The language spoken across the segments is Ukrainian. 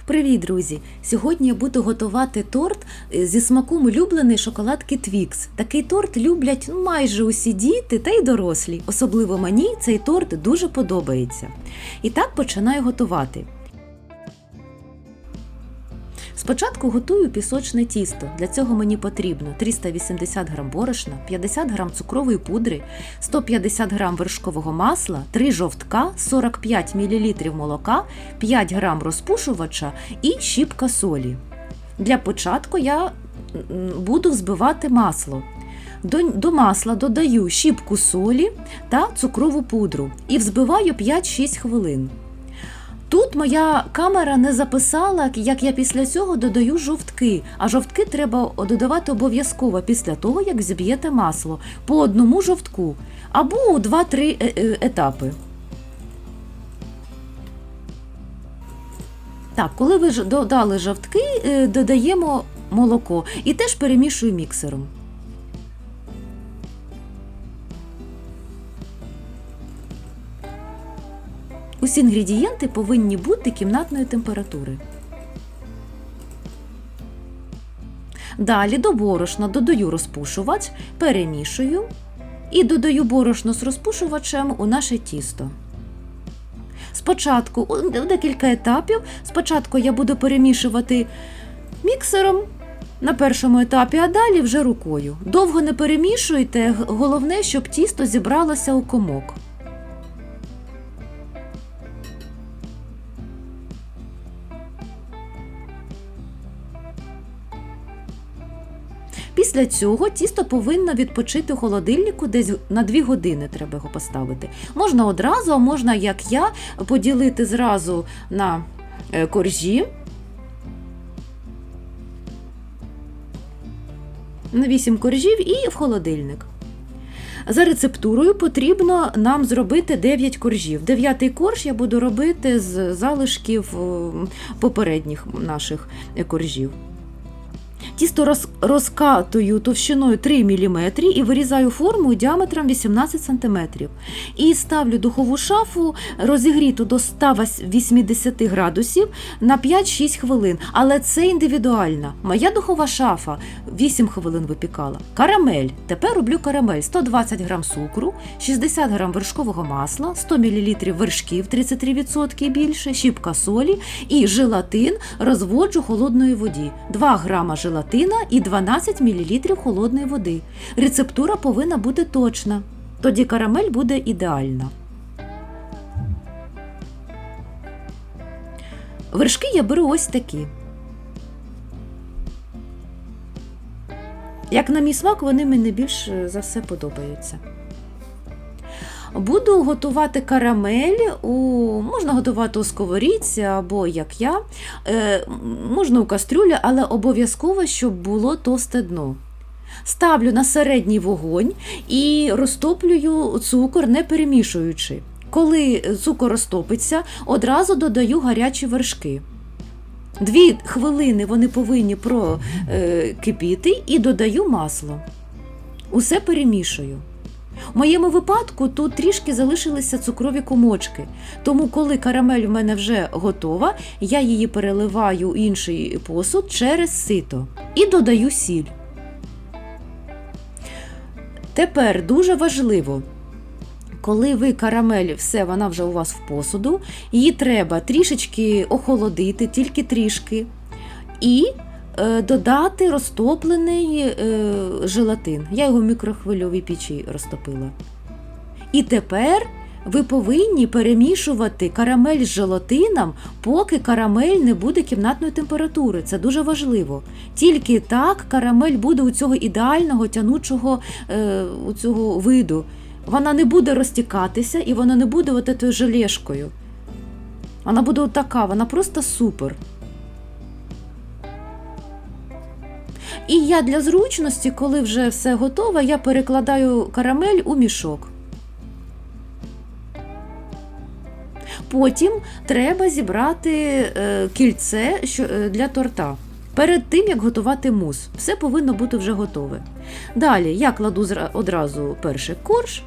Привіт, друзі! Сьогодні я буду готувати торт зі смаком улюбленої шоколадки Twix. Такий торт люблять майже усі діти та й дорослі. Особливо мені цей торт дуже подобається. І так починаю готувати. Спочатку готую пісочне тісто. Для цього мені потрібно 380 г борошна, 50 г цукрової пудри, 150 г вершкового масла, 3 жовтка, 45 мл молока, 5 г розпушувача і щіпка солі. Для початку я буду взбивати масло. До масла додаю щіпку солі та цукрову пудру і взбиваю 5-6 хвилин. Тут моя камера не записала, як я після цього додаю жовтки, а жовтки треба додавати обов'язково після того, як зіб'єте масло, по одному жовтку, або у 2-3 етапи. Так, коли ви додали жовтки, додаємо молоко і теж перемішую міксером. Усі інгредієнти повинні бути кімнатної температури. Далі до борошна додаю розпушувач, перемішую і додаю борошно з розпушувачем у наше тісто. Спочатку, у декілька етапів, спочатку я буду перемішувати міксером на першому етапі, а далі вже рукою. Довго не перемішуйте, головне, щоб тісто зібралося у комок. Після цього тісто повинно відпочити у холодильнику, десь на 2 години треба його поставити. Можна одразу, а можна, як я, поділити зразу на коржі. На 8 коржів і в холодильник. За рецептурою потрібно нам зробити 9 коржів. 9-й корж я буду робити з залишків попередніх наших коржів. Тісто розкатую товщиною 3 мм і вирізаю форму діаметром 18 см. І ставлю духову шафу розігріту до 180 градусів на 5-6 хвилин. Але це індивідуально. Моя духова шафа 8 хвилин випікала. Карамель. Тепер роблю карамель. 120 г цукру, 60 г вершкового масла, 100 мл вершків 33% і більше, щіпка солі і желатин розводжу в холодній воді. 2 г желатину і 12 мл холодної води. Рецептура повинна бути точна, тоді карамель буде ідеальна. Вершки я беру ось такі. Як на мій смак, вони мені більш за все подобаються. Буду готувати карамель, можна готувати у сковорідці або, як я, можна у кастрюлі, але обов'язково, щоб було товсте дно. Ставлю на середній вогонь і розтоплюю цукор, не перемішуючи. Коли цукор розтопиться, одразу додаю гарячі вершки. 2 хвилини вони повинні прокипіти і додаю масло. Усе перемішую. У моєму випадку тут трішки залишилися цукрові комочки, тому коли карамель в мене вже готова, я її переливаю у інший посуд через сито і додаю сіль. Тепер дуже важливо, коли ви карамель, вона вже у вас в посуду, її треба трішечки охолодити, тільки трішки, і додати розтоплений желатин. Я його в мікрохвильовій печі розтопила. І тепер ви повинні перемішувати карамель з желатином, поки карамель не буде кімнатної температури. Це дуже важливо. Тільки так карамель буде у цього ідеального тянучого у цього виду. Вона не буде розтікатися і вона не буде отою желешкою. Вона буде отака, вона просто супер. І я для зручності, коли вже все готове, я перекладаю карамель у мішок. Потім треба зібрати кільце для торта. Перед тим, як готувати мус. Все повинно бути вже готове. Далі я кладу одразу перший корж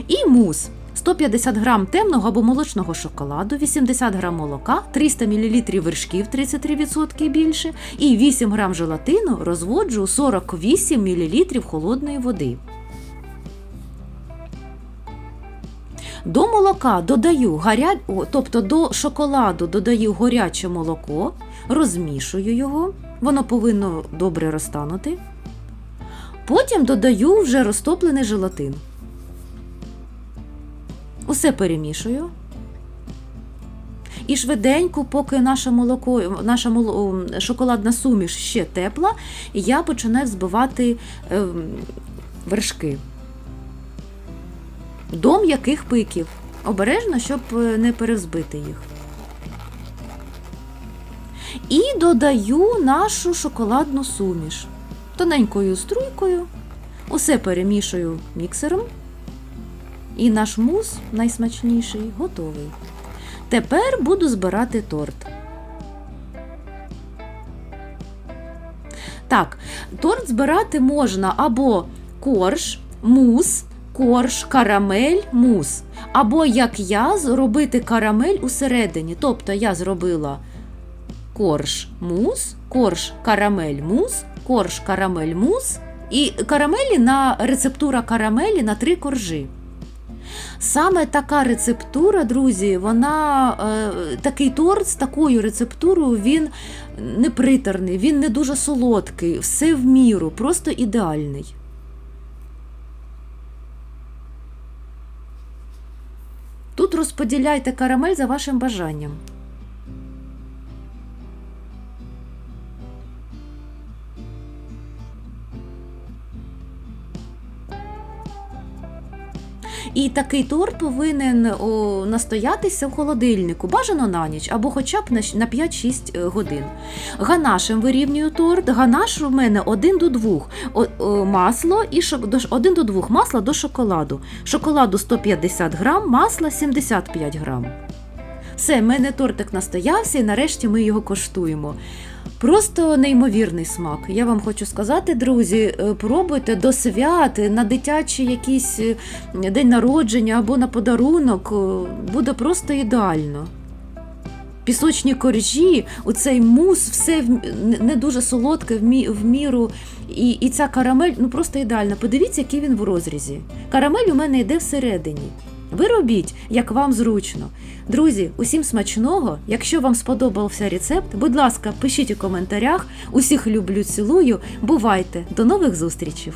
і мус. 150 г темного або молочного шоколаду, 80 г молока, 300 мл вершків 33% більше і 8 г желатину розводжу у 48 мл холодної води. До молока додаю тобто до шоколаду додаю гаряче молоко, розмішую його, воно повинно добре розтанути. Потім додаю вже розтоплений желатин. Усе перемішую. І швиденько, поки наша шоколадна суміш ще тепла, я починаю взбивати вершки. До м'яких пиків. Обережно, щоб не перевзбити їх. І додаю нашу шоколадну суміш. Тоненькою струйкою. Усе перемішую міксером. І наш мус, найсмачніший, готовий. Тепер буду збирати торт. Так, торт збирати можна або корж, мус, корж, карамель, мус. Або, як я, зробити карамель усередині. Тобто я зробила корж, мус, корж, карамель, мус, корж, карамель, мус. І рецептура карамелі на 3 коржі. Саме така рецептура, друзі, такий торт з такою рецептурою, він не приторний, він не дуже солодкий, все в міру, просто ідеальний. Тут розподіляйте карамель за вашим бажанням. І такий торт повинен настоятися в холодильнику, бажано на ніч, або хоча б на 5-6 годин. Ганашем вирівнюю торт. Ганаш у мене 1 до 2 масло і 1 до 2 масла до шоколаду. Шоколаду 150 грам, масла 75 грам. Все, в мене тортик настоявся і нарешті ми його коштуємо. Просто неймовірний смак. Я вам хочу сказати, друзі, пробуйте до свят, на дитячий якийсь день народження або на подарунок. Буде просто ідеально. Пісочні коржі, оцей мус, все не дуже солодке, в міру. І ця карамель, просто ідеально. Подивіться, який він в розрізі. Карамель у мене йде всередині. Ви робіть, як вам зручно. Друзі, усім смачного. Якщо вам сподобався рецепт, будь ласка, пишіть у коментарях. Усіх люблю, цілую. Бувайте. До нових зустрічей.